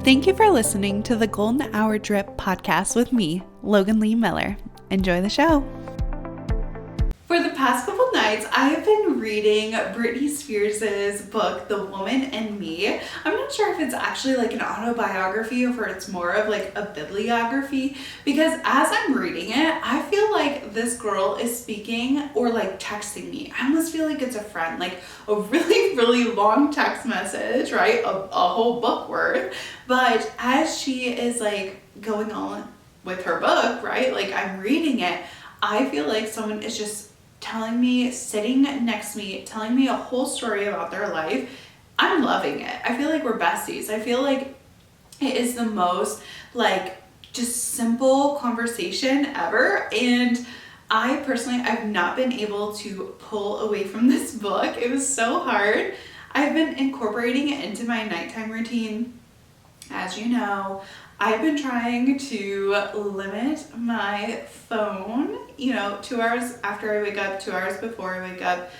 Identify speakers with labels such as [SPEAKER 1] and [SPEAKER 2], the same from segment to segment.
[SPEAKER 1] Thank you for listening to the Golden Hour Drip podcast with me, Logan Lee Miller. Enjoy the show. For the past couple nights, I have been reading Britney Spears' book, The Woman and Me. I'm not sure if it's actually like an autobiography or if it's more of like a bibliography, because as I'm reading it, I feel like this girl is speaking or like texting me. I almost feel like it's a friend, like a really, really long text message, right? A whole book worth. But as she is like going on with her book, right? Like I'm reading it, I feel like someone is just telling me, sitting next to me, telling me a whole story about their life. I'm loving it. I feel like we're besties. I feel like it is the most like just simple conversation ever. And I personally, I've not been able to pull away from this book. It was so hard. I've been incorporating it into my nighttime routine. As you know, I've been trying to limit my phone, 2 hours after I wake up, 2 hours before I wake up,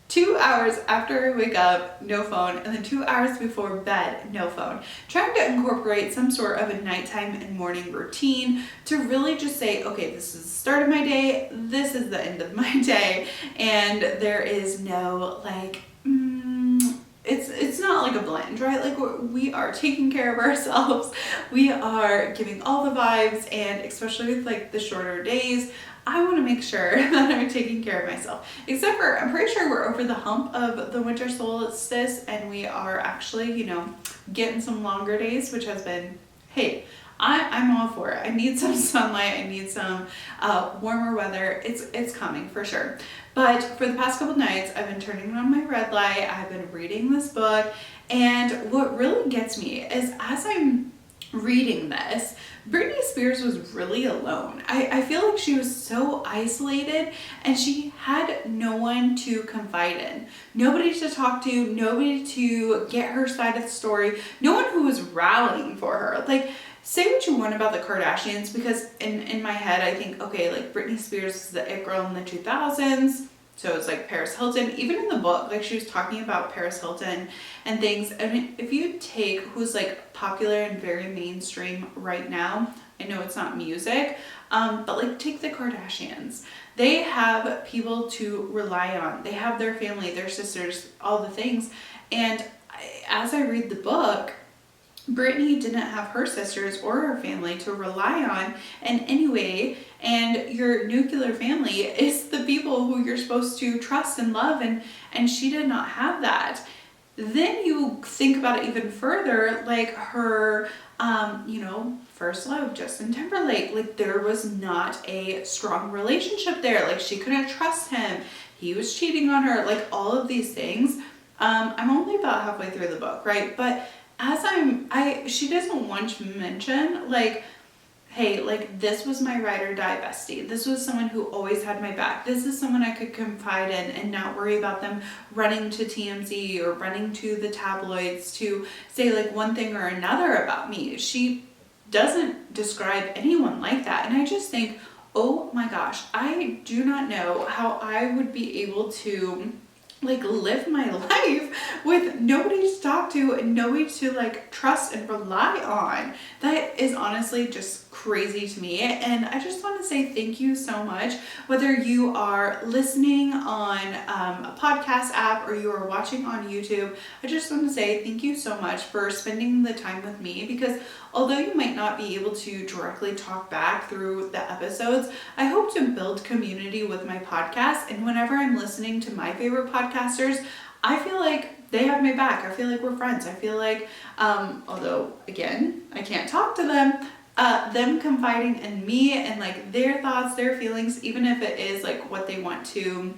[SPEAKER 1] 2 hours after I wake up, no phone, and then 2 hours before bed, no phone. Trying to incorporate some sort of a nighttime and morning routine to really just say, okay, this is the start of my day, this is the end of my day, and there is no like, it's not like a blend, right? Like we are taking care of ourselves. We are giving all the vibes, and especially with like the shorter days, I want to make sure that I'm taking care of myself. Except for, I'm pretty sure we're over the hump of the winter solstice and we are actually, getting some longer days, which has been, hey, I'm all for it. I need some sunlight. I need some warmer weather. It's coming for sure. But for the past couple nights, I've been turning on my red light. I've been reading this book. And what really gets me is as I'm reading this, Britney Spears was really alone. I feel like she was so isolated and she had no one to confide in. Nobody to talk to, nobody to get her side of the story, no one who was rallying for her. Like, say what you want about the Kardashians, because in my head, I think, okay, like Britney Spears is the it girl in the 2000s. So it's like Paris Hilton. Even in the book, like she was talking about Paris Hilton and things. I mean, if you take who's like popular and very mainstream right now, I know it's not music, but like take the Kardashians. They have people to rely on. They have their family, their sisters, all the things. And as I read the book, Britney didn't have her sisters or her family to rely on in any way, and your nuclear family is the people who you're supposed to trust and love, and she did not have that. Then you think about it even further, like her, first love, Justin Timberlake, like there was not a strong relationship there. Like she couldn't trust him. He was cheating on her, like all of these things. I'm only about halfway through the book, right? But as she doesn't want to mention like, hey, like this was my ride or die bestie. This was someone who always had my back. This is someone I could confide in and not worry about them running to TMZ or running to the tabloids to say like one thing or another about me. She doesn't describe anyone like that. And I just think, oh my gosh, I do not know how I would be able to like live my life with nobody to talk to and nobody to like trust and rely on. That is honestly just crazy to me. And I just want to say thank you so much. Whether you are listening on a podcast app or you are watching on YouTube, I just want to say thank you so much for spending the time with me, because although you might not be able to directly talk back through the episodes, I hope to build community with my podcast. And whenever I'm listening to my favorite podcasters, I feel like they have my back. I feel like we're friends. I feel like, although again, I can't talk to them confiding in me and like their thoughts, their feelings, even if it is like what they want to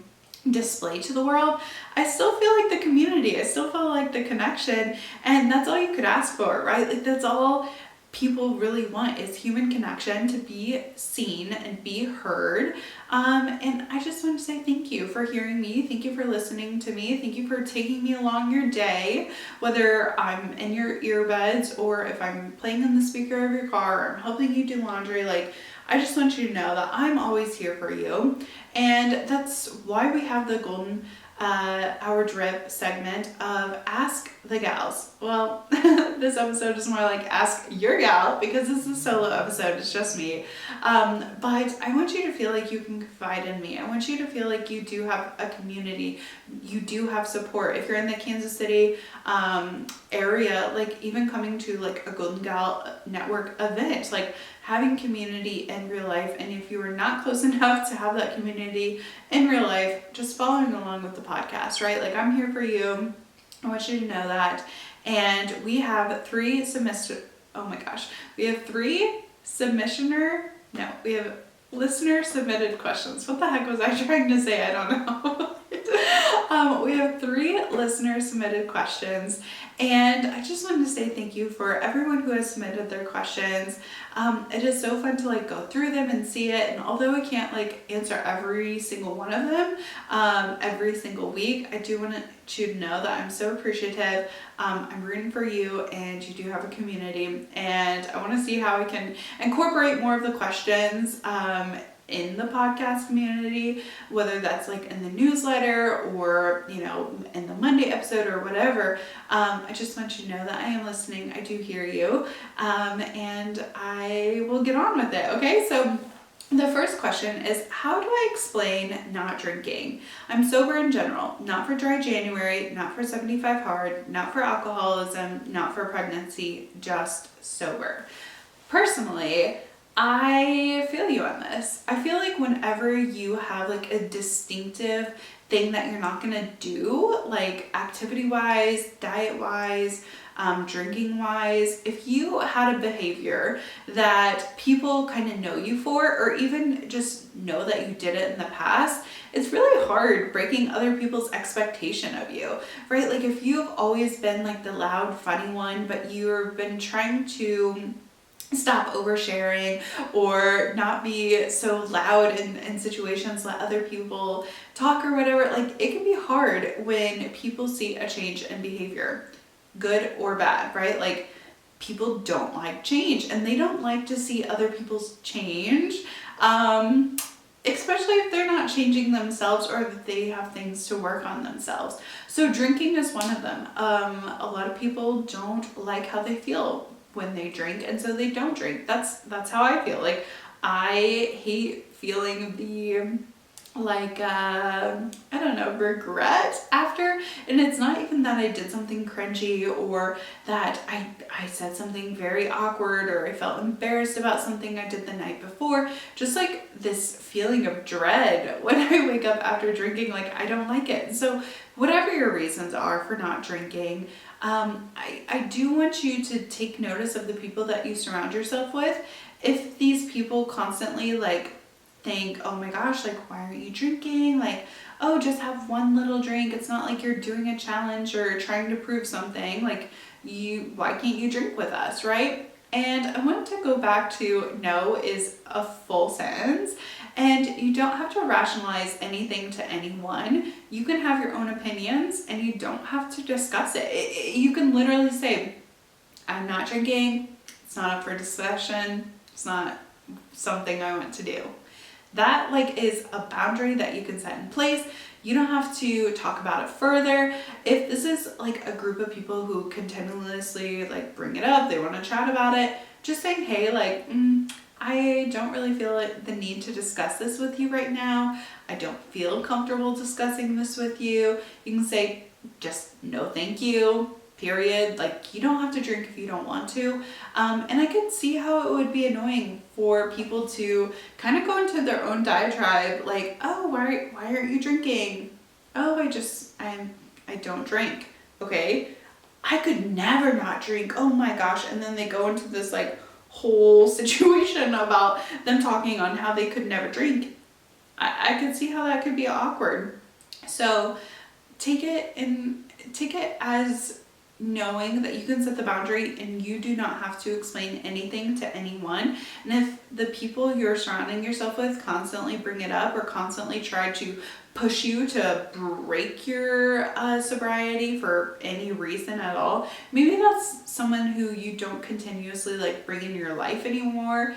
[SPEAKER 1] display to the world, I still feel like the community, I still feel like the connection, and that's all you could ask for, right? Like that's all people really want, is human connection, to be seen and be heard. And I just want to say thank you for hearing me. Thank you for listening to me. Thank you for taking me along your day, whether I'm in your earbuds or if I'm playing on the speaker of your car or I'm helping you do laundry. Like, I just want you to know that I'm always here for you. And that's why we have the Golden Hour Drip segment of Ask the gals. Well, this episode is more like ask your gal because this is a solo episode. It's just me. But I want you to feel like you can confide in me. I want you to feel like you do have a community. You do have support. If you're in the Kansas City area, like even coming to like a Golden Gal Network event, like having community in real life. And if you are not close enough to have that community in real life, just following along with the podcast, right? Like I'm here for you. I want you to know that. And we have three listener submitted questions. What the heck was I trying to say? I don't know. We have 3 listener submitted questions, and I just wanted to say thank you for everyone who has submitted their questions. It is so fun to like go through them and see it, and although I can't like answer every single one of them every single week, I do want you to know that I'm so appreciative. I'm rooting for you, and you do have a community, and I want to see how I can incorporate more of the questions in the podcast community, whether that's like in the newsletter or, you know, in the Monday episode or whatever. I just want you to know that I am listening. I do hear you. And I will get on with it. Okay. So the first question is, how do I explain not drinking? I'm sober in general, not for dry January, not for 75 hard, not for alcoholism, not for pregnancy, just sober. Personally, I feel you on this. I feel like whenever you have like a distinctive thing that you're not gonna do, like activity-wise, diet-wise, drinking-wise, if you had a behavior that people kind of know you for, or even just know that you did it in the past, it's really hard breaking other people's expectation of you, right? Like if you've always been like the loud, funny one, but you've been trying to stop oversharing or not be so loud in situations, let other people talk or whatever, like it can be hard when people see a change in behavior, good or bad, right? Like people don't like change, and they don't like to see other people's change, especially if they're not changing themselves or if they have things to work on themselves. So drinking is one of them. A lot of people don't like how they feel when they drink, and so they don't drink. That's how I feel. Like I hate feeling the like I don't know, regret after. And it's not even that I did something cringy or that I said something very awkward or I felt embarrassed about something I did the night before. Just like this feeling of dread when I wake up after drinking, like I don't like it. And so whatever your reasons are for not drinking, I do want you to take notice of the people that you surround yourself with. If these people constantly like think, oh my gosh, like why aren't you drinking? Like, oh, just have one little drink. It's not like you're doing a challenge or trying to prove something. Like why can't you drink with us, right? And I want to go back to no is a full sentence, and you don't have to rationalize anything to anyone. You can have your own opinions and you don't have to discuss it. You can literally say, I'm not drinking. It's not up for discussion. It's not something I want to do. That like is a boundary that you can set in place. You don't have to talk about it further. If this is like a group of people who continuously like bring it up, they want to chat about it, just saying, hey, like, I don't really feel like the need to discuss this with you right now. I don't feel comfortable discussing this with you. You can say just no thank you, period. Like you don't have to drink if you don't want to. And I could see how it would be annoying for people to kind of go into their own diatribe, like, oh, why aren't you drinking? Oh, I don't drink. Okay, I could never not drink. Oh my gosh. And then they go into this like whole situation about them talking on how they could never drink. I could see how that could be awkward. So take it as knowing that you can set the boundary and you do not have to explain anything to anyone. And if the people you're surrounding yourself with constantly bring it up or constantly try to push you to break your sobriety for any reason at all, maybe that's someone who you don't continuously like bring in your life anymore.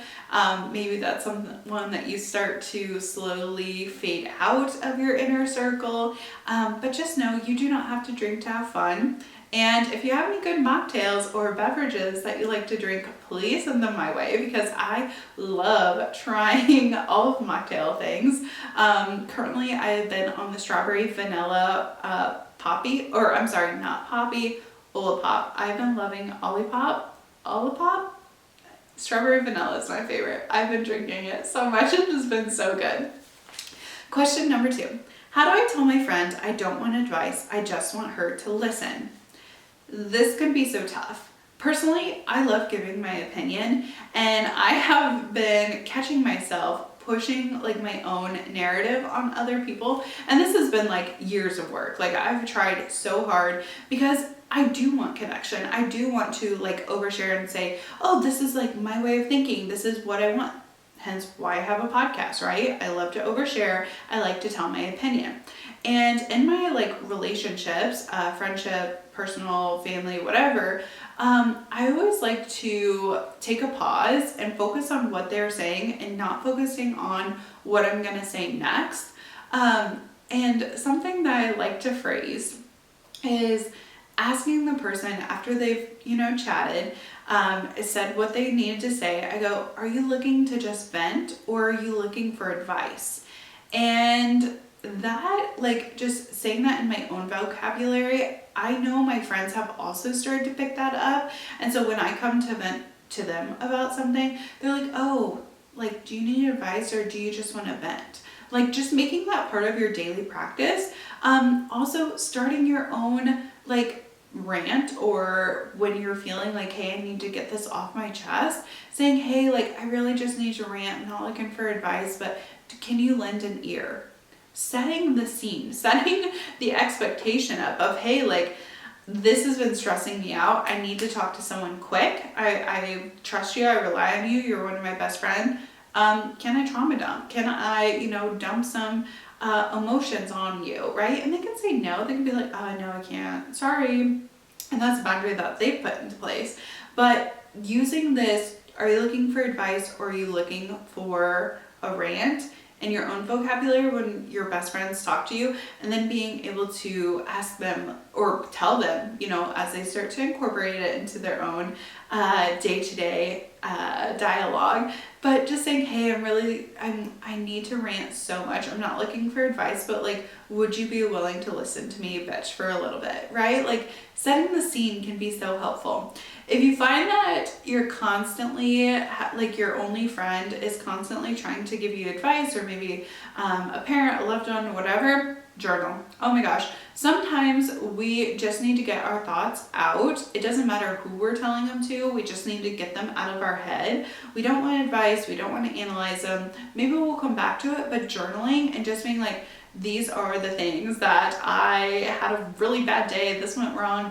[SPEAKER 1] Maybe that's someone that you start to slowly fade out of your inner circle. But just know you do not have to drink to have fun. And if you have any good mocktails or beverages that you like to drink, please send them my way because I love trying all of the mocktail things. Currently, I've been on the strawberry vanilla poppy, or I'm sorry, not poppy, Olipop. I've been loving Olipop. Strawberry vanilla is my favorite. I've been drinking it so much. It has been so good. Question number 2. How do I tell my friend I don't want advice, I just want her to listen? This can be so tough. Personally, I love giving my opinion, and I have been catching myself pushing like my own narrative on other people, and this has been like years of work. Like I've tried so hard because I do want connection. I do want to like overshare and say, oh, this is like my way of thinking. This is what I want. Hence why I have a podcast, right? I love to overshare. I like to tell my opinion. And in my like relationships, friendship, personal, family, whatever, I always like to take a pause and focus on what they're saying and not focusing on what I'm going to say next. And something that I like to phrase is asking the person after they've, chatted, said what they needed to say. I go, are you looking to just vent or are you looking for advice? And that, like, just saying that in my own vocabulary, I know my friends have also started to pick that up. And so when I come to vent to them about something, they're like, oh, like, do you need advice or do you just want to vent? Like, just making that part of your daily practice. Also starting your own, like, rant, or when you're feeling like, hey, I need to get this off my chest, saying, hey, like, I really just need to rant. I'm not looking for advice, but can you lend an ear? Setting the scene, setting the expectation up of, hey, like, this has been stressing me out. I need to talk to someone quick. I trust you. I rely on you. You're one of my best friends. Can I trauma dump? Can I, dump some emotions on you, right? And they can say no. They can be like, oh, no, I can't. Sorry. And that's a boundary that they've put into place. But using this, are you looking for advice or are you looking for a rant? In your own vocabulary when your best friends talk to you, and then being able to ask them or tell them, as they start to incorporate it into their own day-to-day dialogue, but just saying, hey, I need to rant so much. I'm not looking for advice, but like, would you be willing to listen to me bitch for a little bit, right? Like, setting the scene can be so helpful. If you find that you're constantly, like, your only friend is constantly trying to give you advice, or maybe a parent, a loved one, whatever, journal. Oh my gosh. Sometimes we just need to get our thoughts out. It doesn't matter who we're telling them to. We just need to get them out of our head. We don't want advice. We don't want to analyze them. Maybe we'll come back to it, but journaling and just being like, these are the things that I had a really bad day. This went wrong,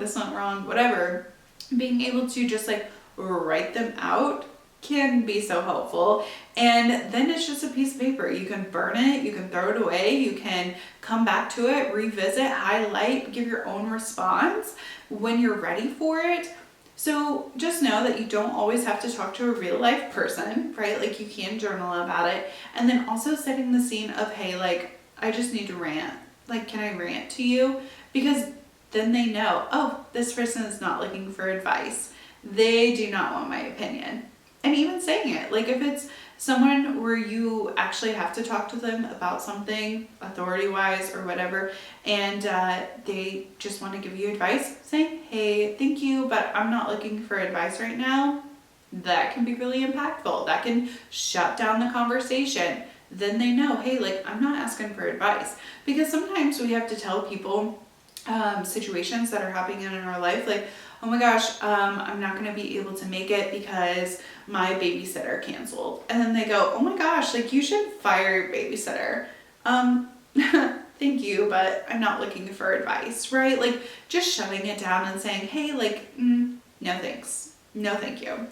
[SPEAKER 1] whatever. Being able to just like write them out can be so helpful. And then it's just a piece of paper. You can burn it, you can throw it away, you can come back to it, revisit, highlight, give your own response when you're ready for it. So just know that you don't always have to talk to a real life person, right? Like, you can journal about it. And then also setting the scene of, hey, like, I just need to rant. Like, can I rant to you? Because then they know, oh, this person is not looking for advice. They do not want my opinion. And even saying it, like, if it's someone where you actually have to talk to them about something authority-wise or whatever, and they just want to give you advice, saying, hey, thank you, but I'm not looking for advice right now, that can be really impactful. That can shut down the conversation. Then they know, hey, like, I'm not asking for advice. Because sometimes we have to tell people situations that are happening in our life, like, oh my gosh, I'm not going to be able to make it because my babysitter canceled. And then they go, oh my gosh, like, you should fire your babysitter. Thank you, but I'm not looking for advice, right? Like, just shutting it down and saying, hey, like, no thanks. No, thank you.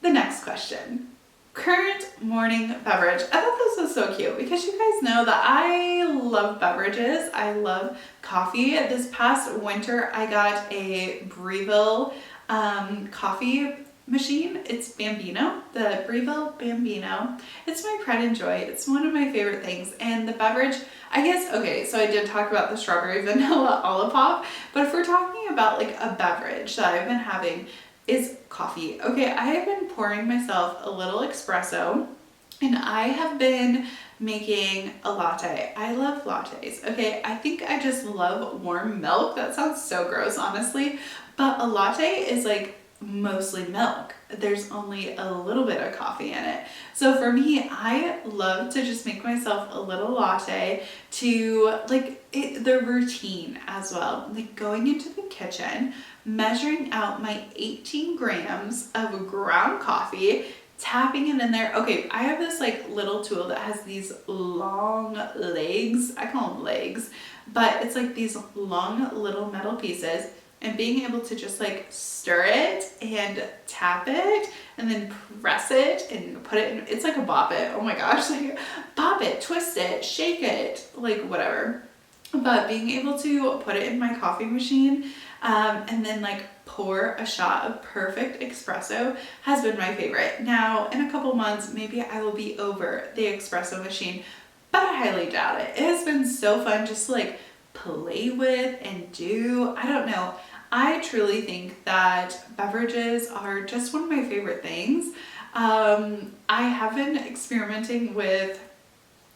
[SPEAKER 1] The next question. Current morning beverage. I thought this was so cute because you guys know that I love beverages. I love coffee. This past winter, I got a Breville coffee machine. It's Bambino, the Breville Bambino. It's my pride and joy. It's one of my favorite things. And the beverage, I guess, okay, so I did talk about the strawberry vanilla Olipop, but if we're talking about like a beverage that I've been having is coffee. Okay, I have been pouring myself a little espresso, and I have been making a latte. I love lattes. Okay, I think I just love warm milk. That sounds so gross, honestly, but a latte is like mostly milk. There's only a little bit of coffee in it. So for me, I love to just make myself a little latte to like the routine as well. Like going into the kitchen, measuring out my 18 grams of ground coffee, tapping it in there. Okay, I have this like little tool that has these long legs. I call them legs, but it's like these long little metal pieces, and being able to just like stir it and tap it and then press it and put it in, it's like a bop it. Oh my gosh, like bop it, twist it, shake it, like whatever. But being able to put it in my coffee machine and then like pour a shot of perfect espresso has been my favorite. Now, in a couple months, maybe I will be over the espresso machine, but I highly doubt it. It has been so fun just to like play with and do. I don't know. I truly think that beverages are just one of my favorite things. I have been experimenting with,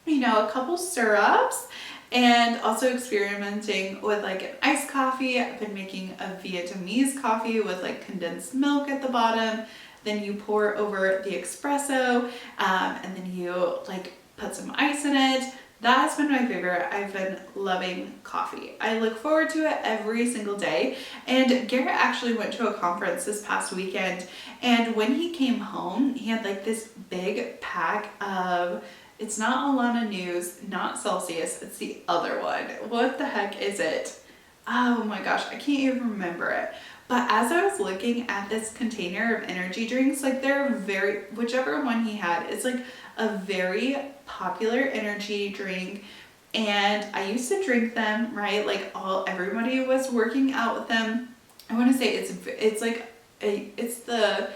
[SPEAKER 1] you know, a couple syrups, and also experimenting with like an iced coffee. I've been making a Vietnamese coffee with like condensed milk at the bottom. Then you pour over the espresso, and then you like put some ice in it. That has been my favorite. I've been loving coffee. I look forward to it every single day. And Garrett actually went to a conference this past weekend, and when he came home, he had like this big pack of, it's not Alana News, not Celsius, it's the other one. What the heck is it? Oh my gosh, I can't even remember it. But as I was looking at this container of energy drinks, like they're very, whichever one he had, it's like a very popular energy drink. And I used to drink them, right? Like everybody was working out with them. I want to say it's like it's the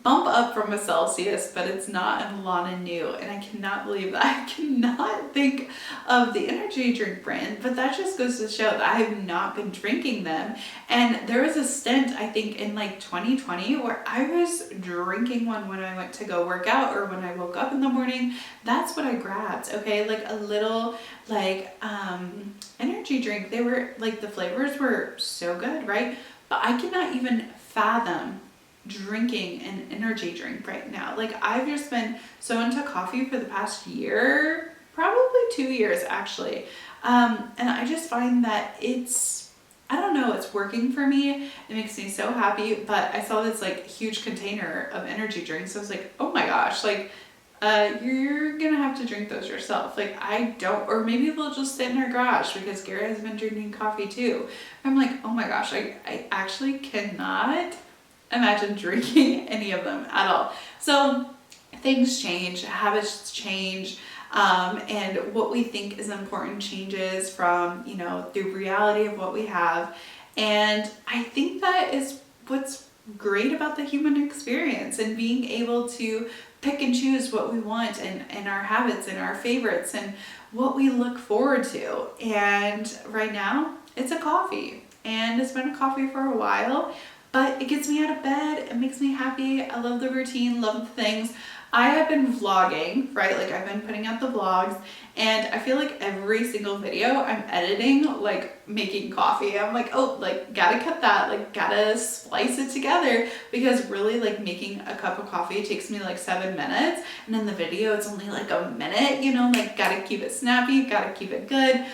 [SPEAKER 1] bump up from a Celsius, but it's not an Alana New, and I cannot believe that. I cannot think of the energy drink brand, but that just goes to show that I have not been drinking them. And there was a stint, I think in like 2020, where I was drinking one when I went to go work out or when I woke up in the morning. That's what I grabbed, okay? Like a little like energy drink. They were like, the flavors were so good, right? But I cannot even fathom drinking an energy drink right now. Like I've just been so into coffee for the past year, probably 2 years actually. And I just find that I don't know, it's working for me. It makes me so happy. But I saw this like huge container of energy drinks. So I was like, oh my gosh, like you're gonna have to drink those yourself. Like I don't, or maybe they'll just sit in our garage because Garrett has been drinking coffee too. I'm like, oh my gosh, I actually cannot imagine drinking any of them at all. So things change, habits change, and what we think is important changes from, you know, the reality of what we have. And I think that is what's great about the human experience, and being able to pick and choose what we want and our habits and our favorites and what we look forward to. And right now it's a coffee, and it's been a coffee for a while, but it gets me out of bed. It makes me happy. I love the routine, love the things. I have been vlogging, right? Like I've been putting out the vlogs, and I feel like every single video I'm editing, like making coffee. I'm like, oh, like gotta cut that, like gotta splice it together, because really like making a cup of coffee takes me like 7 minutes. And in the video, it's only like a minute, you know, like gotta keep it snappy, gotta keep it good.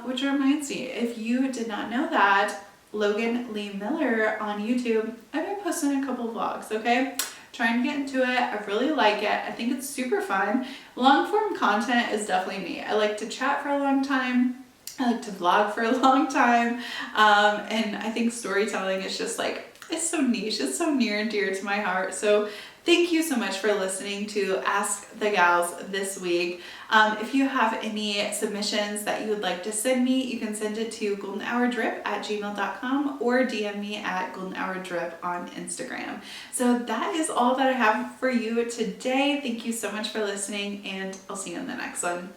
[SPEAKER 1] Which reminds me, if you did not know that, Logan Lee Miller on YouTube, I've been posting a couple vlogs, okay? Trying to get into it. I really like it. I think it's super fun. Long form content is definitely me. I like to chat for a long time. I like to vlog for a long time. And I think storytelling is just like, it's so niche. It's so near and dear to my heart. So Thank you so much for listening to Ask the Gals this week. If you have any submissions that you would like to send me, you can send it to goldenhourdrip@gmail.com or DM me at goldenhourdrip on Instagram. So that is all that I have for you today. Thank you so much for listening, and I'll see you in the next one.